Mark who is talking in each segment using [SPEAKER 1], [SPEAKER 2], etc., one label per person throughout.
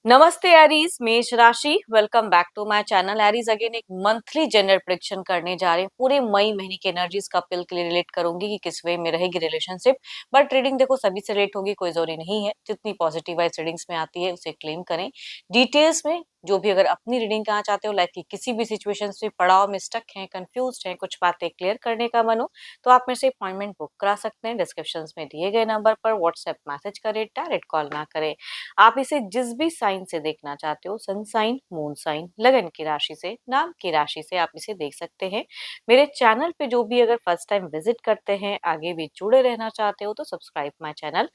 [SPEAKER 1] नमस्ते एरीज, मेष राशि। Welcome back to my channel Aries. Again एक मंथली जेंडर प्रेडिक्शन करने जा रहे हैं। पूरे मई महीने की एनर्जीज कपल के लिए रिलेट करूंगी कि किस वे में रहेगी रिलेशनशिप। बट रीडिंग देखो सभी से रिलेट होगी, कोई जरूरी नहीं है। जितनी पॉजिटिव वाइज रीडिंग्स में आती है उसे क्लेम करें। डिटेल्स में जो भी अगर अपनी रीडिंग करना चाहते हो, लाइफ की किसी भी सिचुएशन में पड़ाव में स्टक हैं, कंफ्यूज हैं, कुछ बातें क्लियर करने का मन हो, तो आप मेरे से अपॉइंटमेंट बुक करा सकते हैं। डिस्क्रिप्शन में दिए गए नंबर पर व्हाट्सएप मैसेज करें, डायरेक्ट कॉल ना करें। आप इसे जिस भी साइन से देखना चाहते हो, सन साइन, मून साइन, लगन की राशि से, नाम की राशि से, आप इसे देख सकते हैं। मेरे चैनल पे जो भी अगर फर्स्ट टाइम विजिट करते हैं, आगे भी जुड़े रहना चाहते हो, तो subscribe my channel,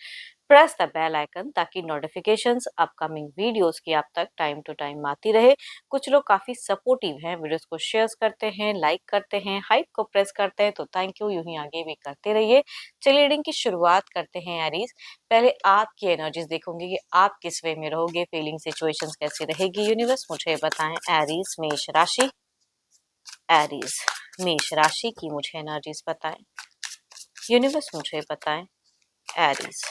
[SPEAKER 1] press the bell icon, ताकि नोटिफिकेशंस अपकमिंग वीडियोस की आप तक टाइम टू टाइम आती रहे। कुछ लोग काफी सपोर्टिव हैं, वीडियोस को शेयर करते हैं, लाइक करते हैं, हाइप को प्रेस करते हैं, तो थैंक यू। यूं ही आगे भी करते रहिए। चलिए रीडिंग की शुरुआत करते हैं एरीज। पहले आपकी एनर्जीज देखूंगी कि आप किस वे में रहोगे, फीलिंग सिचुएशंस कैसी रहेगी। यूनिवर्स मुझे बताएं। एरीज मेष राशि, एरीज मेष राशि की मुझे एनर्जीज बताएं। यूनिवर्स मुझे बताएं। एरीज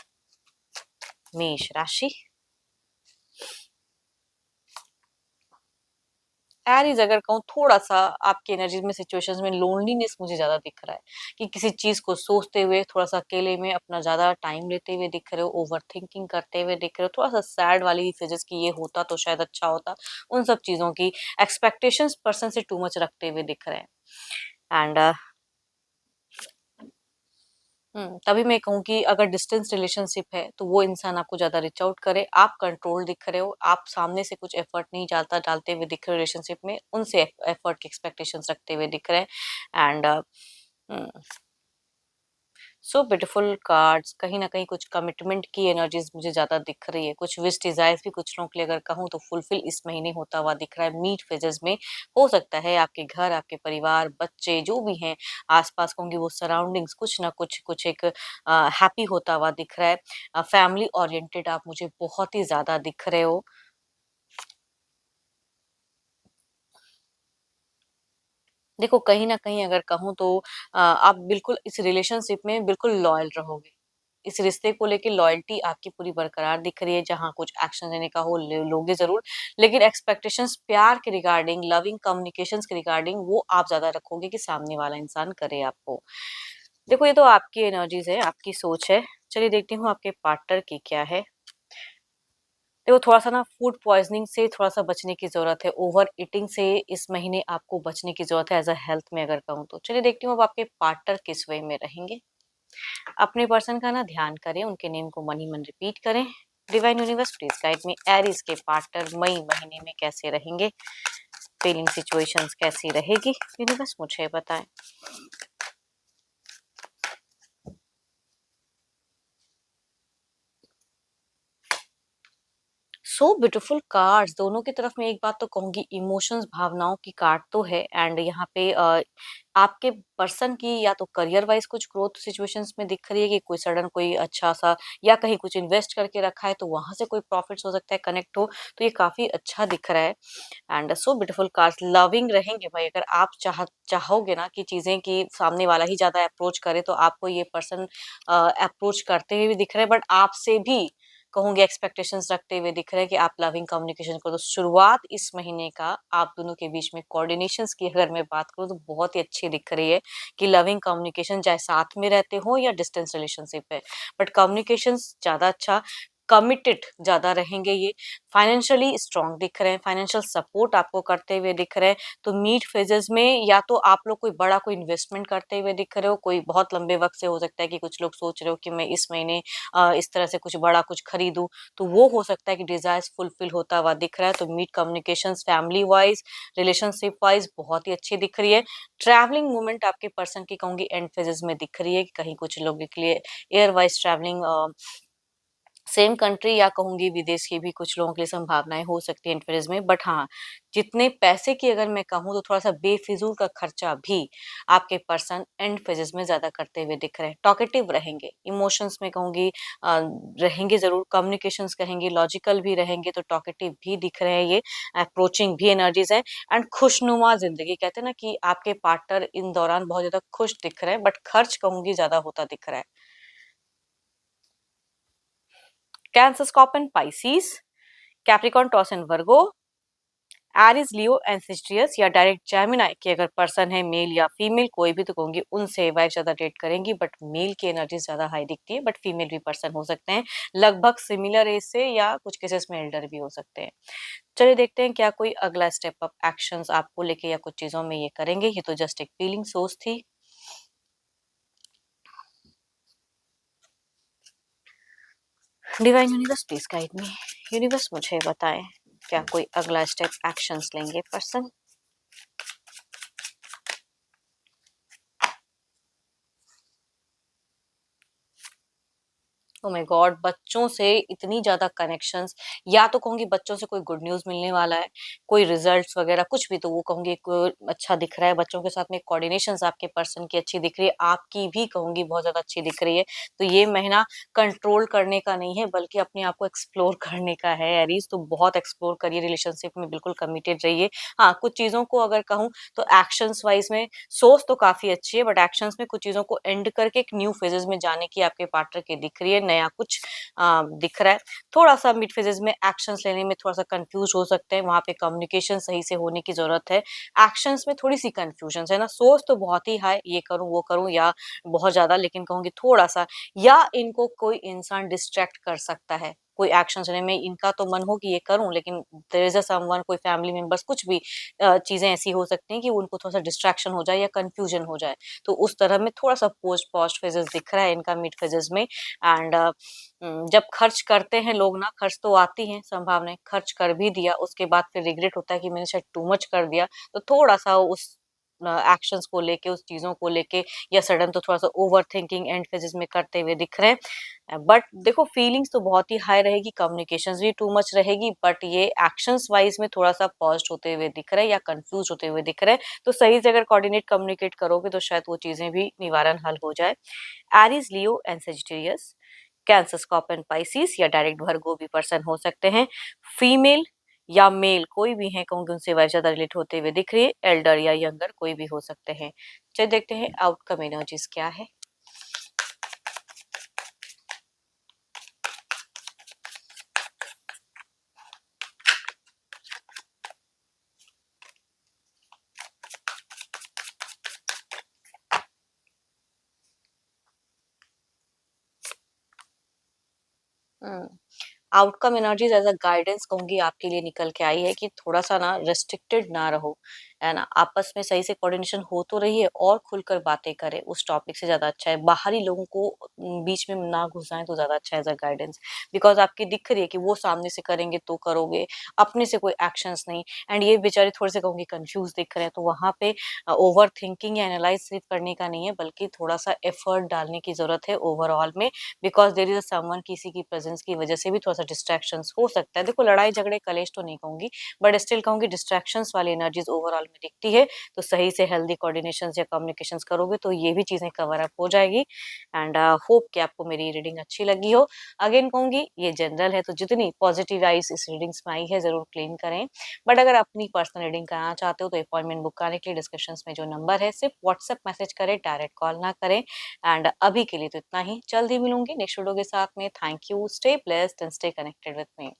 [SPEAKER 1] मेष राशि, एरीज अगर कहूँ थोड़ा सा आपकी एनर्जी में सिचुएशंस में लोनलीनेस मुझे ज्यादा दिख रहा है कि किसी चीज को सोचते हुए थोड़ा सा अकेले में अपना ज्यादा टाइम लेते हुए दिख रहे हो, ओवर थिंकिंग करते हुए दिख रहे हो, थोड़ा सा सैड वाली फेजेस की ये होता तो शायद अच्छा होता। उन सब चीजों की एक्सपेक्टेशंस पर्सन से टू मच रखते हुए दिख रहे हैं। एंड तभी मैं कहूँ कि अगर डिस्टेंस रिलेशनशिप है तो वो इंसान आपको ज्यादा रीच आउट करे। आप कंट्रोल दिख रहे हो, आप सामने से कुछ एफर्ट नहीं डालता डालते हुए दिख रहे हो रिलेशनशिप में, उनसे एफर्ट की एक्सपेक्टेशंस रखते हुए दिख रहे हैं। एंड सो ब्यूटीफुल कार्ड्स, कहीं ना कहीं कुछ कमिटमेंट की एनर्जीज मुझे ज्यादा दिख रही है। कुछ विश डिजायर्स भी कुछ लोगों के लिए अगर कहूँ तो फुलफिल इस महीने होता हुआ दिख रहा है। मीट फेजेस में हो सकता है आपके घर, आपके परिवार, बच्चे जो भी हैं आसपास होंगे, वो सराउंडिंग्स कुछ ना कुछ कुछ एक हैप्पी होता हुआ दिख रहा है। फैमिली ओरिएंटेड आप मुझे बहुत ही ज्यादा दिख रहे हो। देखो कहीं ना कहीं अगर कहूँ तो आप बिल्कुल इस रिलेशनशिप में बिल्कुल लॉयल रहोगे। इस रिश्ते को लेके लॉयल्टी आपकी पूरी बरकरार दिख रही है। जहाँ कुछ एक्शन लेने का हो लोगे जरूर, लेकिन एक्सपेक्टेशंस प्यार के रिगार्डिंग, लविंग कम्युनिकेशंस के रिगार्डिंग वो आप ज्यादा रखोगे कि सामने वाला इंसान करे आपको। देखो ये तो आपकी एनर्जीज है, आपकी सोच है। चलिए देखती हूँ आपके पार्टनर की क्या है। देखो थोड़ा सा ना फूड पॉइजनिंग से थोड़ा सा बचने की जरूरत है। ओवर ईटिंग से इस महीने आपको बचने की जरूरत है एज अ हेल्थ में अगर कहूँ तो। चलिए देखती हूँ अब आपके पार्टनर किस वे में रहेंगे। अपने पर्सन का ना ध्यान करें, उनके नेम को मन ही मन रिपीट करें। Divine universe please guide me, Aries के पार्टनर मई महीने में कैसे रहेंगे, फीलिंग सिचुएशंस कैसी रहेगी, यूनिवर्स मुझे बताएं। सो ब्यूटीफुल कार्ड्स दोनों की तरफ। मैं एक बात तो कहूंगी, इमोशंस, भावनाओं की कार्ड तो है। एंड यहाँ पे आपके पर्सन की या तो करियर वाइज कुछ ग्रोथ सिचुएशंस में दिख रही है कि कोई सडन कोई अच्छा सा, या कहीं कुछ इन्वेस्ट करके रखा है तो वहां से कोई प्रॉफिट्स हो सकता है, कनेक्ट हो, तो ये काफी अच्छा दिख रहा है। And so beautiful cards, loving रहेंगे भाई। अगर आप चाहोगे ना कि चीजें की सामने वाला ही ज्यादा अप्रोच करे, तो आपको ये पर्सन अप्रोच करते हुए भी दिख रहे हैं, बट आपसे भी कहूंगी एक्सपेक्टेशंस रखते हुए दिख रहे हैं कि आप लविंग कम्युनिकेशन करो। तो शुरुआत इस महीने का आप दोनों के बीच में कोऑर्डिनेशंस की अगर मैं बात करूँ तो बहुत ही अच्छी दिख रही है कि लविंग कम्युनिकेशन, चाहे साथ में रहते हो या डिस्टेंस रिलेशनशिप है, बट कम्युनिकेशंस ज्यादा अच्छा, कमिटेड ज्यादा रहेंगे ये। फाइनेंशियली स्ट्रांग दिख रहे हैं, फाइनेंशियल सपोर्ट आपको करते हुए दिख रहे हैं। तो मीट फेजेस में या तो आप लोग कोई बड़ा कोई इन्वेस्टमेंट करते हुए दिख रहे हो, कोई बहुत लंबे वक्त से हो सकता है कि कुछ लोग सोच रहे हो कि मैं इस महीने इस तरह से कुछ बड़ा कुछ खरीदूं, तो वो हो सकता है कि डिजायर्स फुलफिल होता हुआ दिख रहा है। तो meet communications family wise, relationship wise बहुत ही अच्छी दिख रही है। ट्रैवलिंग मूवमेंट आपके पर्सन की कहूंगी एंड फेजेस में दिख रही है कि कहीं कुछ लोगों के लिए air wise travelling, same country या कहूंगी विदेश की भी कुछ लोगों के लिए संभावनाएं हो सकती है इन्फ्लुएंस में। बट हाँ, जितने पैसे की अगर मैं कहूँ तो थोड़ा सा बेफिजूल का खर्चा भी आपके पर्सन एंड फेजेस में ज्यादा करते हुए दिख रहे हैं। टॉकेटिव रहेंगे, इमोशंस में कहूंगी रहेंगे जरूर, कम्युनिकेशंस कहेंगे, लॉजिकल भी रहेंगे, तो टॉकेटिव भी दिख रहे हैं ये। अप्रोचिंग भी एनर्जीज है। एंड खुशनुमा जिंदगी, कहते हैं ना कि आपके पार्टनर इन दौरान बहुत ज्यादा खुश दिख रहे हैं, बट खर्च कहूंगी ज्यादा होता दिख रहा है। Cancer, scorpion, Pisces, Capricorn, taurus and Virgo, Aries, Leo and Sagittarius या डायरेक्ट जेमिनी कि अगर पर्सन है मेल या फीमेल कोई भी तो कहूंगी उनसे वाइफ ज्यादा डेट करेंगी, बट मेल की एनर्जी ज्यादा हाई दिखती है, बट फीमेल भी पर्सन हो सकते हैं लगभग सिमिलर एज से या कुछ केसेस में एल्डर भी हो सकते हैं। चलिए देखते हैं क्या कोई अगला स्टेप अप एक्शंस आपको लेके या कुछ चीजों में ये करेंगे। ये तो जस्ट एक फीलिंग सोच थी। Divine universe please guide me. Universe मुझे बताएं क्या कोई अगला स्टेप एक्शंस लेंगे पर्सन। ओह माय गॉड, बच्चों से इतनी ज़्यादा कनेक्शंस, या तो कहूँगी बच्चों से कोई गुड न्यूज़ मिलने वाला है, कोई रिजल्ट्स वगैरह कुछ भी, तो वो कहूँगी एक अच्छा दिख रहा है। बच्चों के साथ में कोऑर्डिनेशंस आपके पर्सन की अच्छी दिख रही है, आपकी भी कहूँगी बहुत ज़्यादा अच्छी दिख रही है। तो ये महीना कंट्रोल करने का नहीं है बल्कि अपने आप को एक्सप्लोर करने का है एरीज़, तो बहुत एक्सप्लोर करिए, रिलेशनशिप में बिल्कुल कमिटेड रहिए। हाँ, कुछ चीज़ों को अगर कहूँ तो एक्शंस वाइज़ में सोच तो काफ़ी अच्छी है, बट एक्शंस में कुछ चीज़ों को एंड करके एक न्यू फेजेज़ में जाने की आपके पार्टनर की दिख रही है, नया कुछ दिख रहा है। थोड़ा-सा मिड फेजेज़ में एक्शंस लेने में थोड़ा-सा कन्फ्यूज़ हो सकते हैं, वहाँ पे कम्युनिकेशन सही से होने की ज़रूरत है। एक्शंस में थोड़ी-सी कन्फ्यूजन्स है ना, सोच तो बहुत ही है, ये करूँ, वो करूँ या बहुत ज़्यादा, लेकिन कहूँगी थोड़ा-सा, या इनको कोई इंसान डिस्ट्रैक्ट कर सकता है। कोई एक्शंस लेने में इनका तो मन हो कि ये करूँ, लेकिन देयर इज़ अ समवन, कोई फैमिली मेंबर्स, कुछ भी चीज़ें ऐसी हो सकती हैं कि उनको थोड़ा-सा डिस्ट्रैक्शन हो जाए या कन्फ्यूजन हो जाए। तो उस तरह में थोड़ा-सा पोस्ट पॉस्ट फेजेज़ दिख रहा है इनका मिड फेजेज़ में। एंड जब खर्च करते हैं लोग ना, खर्च तो आती हैं संभावनाएँ, खर्च कर भी दिया, उसके बाद फिर रिग्रेट होता है कि मैंने शायद टू मच कर दिया। तो थोड़ा-सा उस एक्शंस को लेके, उस चीज़ों को लेके या सडन तो थोड़ा-सा ओवरथिंकिंग एंड फेजेज़ में करते हुए दिख रहे हैं। बट देखो फीलिंग्स तो बहुत ही हाई रहेगी, कम्युनिकेशंस भी टू मच रहेगी, बट ये एक्शंस वाइज़ में थोड़ा-सा पॉज़्ड होते हुए दिख रहे हैं या कन्फ्यूज़ होते हुए दिख रहे हैं। तो सही से अगर कोऑर्डिनेट कम्युनिकेट करोगे तो शायद वो चीज़ें भी निवारण हल हो जाए। Aries, Leo and Sagittarius, cancer, scorpion, Pisces या डायरेक्ट वर्गो भी पर्सन हो सकते हैं। फीमेल या मेल कोई भी हैं कहूँगी उनसे वाइफ़ ज़्यादा रिलेट होते हुए दिख रही है। एल्डर या यंगर कोई भी हो सकते हैं। चलिए देखते हैं आउटकम एनर्जीज़ क्या है। हुँ। Outcome energies as a guidance कहूँगी आपके लिए निकल के आई है कि थोड़ा-सा ना रिस्ट्रिक्टेड ना रहो, है ना? आपस में सही से कोऑर्डिनेशन हो तो रही है और खुलकर बातें करें, उस टॉपिक से ज़्यादा अच्छा है। बाहरी लोगों को बीच में ना घुसाएँ तो ज़्यादा अच्छा है एज़ अ गाइडेंस। बिकॉज़ आपकी दिख रही है कि वो सामने से करेंगे तो करोगे, अपने से कोई एक्शंस नहीं, एंड ये बेचारे थोड़े-से कहूँगी कन्फ्यूज़ दिख रहे हैं, तो वहाँ पे ओवरथिंकिंग या एनालाइज़ सिर्फ़ करने का नहीं है, बल्कि थोड़ा-सा एफर्ट डालने की ज़रूरत है ओवरऑल में, because there is a someone, किसी की प्रेज़ेंस की वज़ह से भी थोड़ा-सा डिस्ट्रैक्शंस हो सकता है। देखो लड़ाई-झगड़े, कलेश तो नहीं कहूँगी, बट स्टिल कहूँगी डिस्ट्रैक्शंस वाली एनर्जीज़ ओवरऑल में दिखती है, तो सही से हेल्दी कोऑर्डिनेशंस या कम्युनिकेशंस करोगे तो ये भी चीज़ें कवर अप हो जाएगी। एंड होप कि आपको मेरी रीडिंग अच्छी लगी हो। अगेन कहूँगी ये जनरल है, तो जितनी पॉज़िटिव वाइब्स इस रीडिंग्स में आई है ज़रूर क्लेम करें। बट अगर अपनी पर्सनल रीडिंग कराना चाहते हो तो अपॉइंटमेंट बुक कराने के लिए डिस्क्रिप्शंस में जो नंबर है सिर्फ़ व्हाट्सएप मैसेज करें, डायरेक्ट कॉल ना करें। एंड अभी के लिए तो इतना ही। जल्द ही मिलूँगी नेक्स्ट वीडियो के साथ में। Thank you, stay blessed and stay connected with me.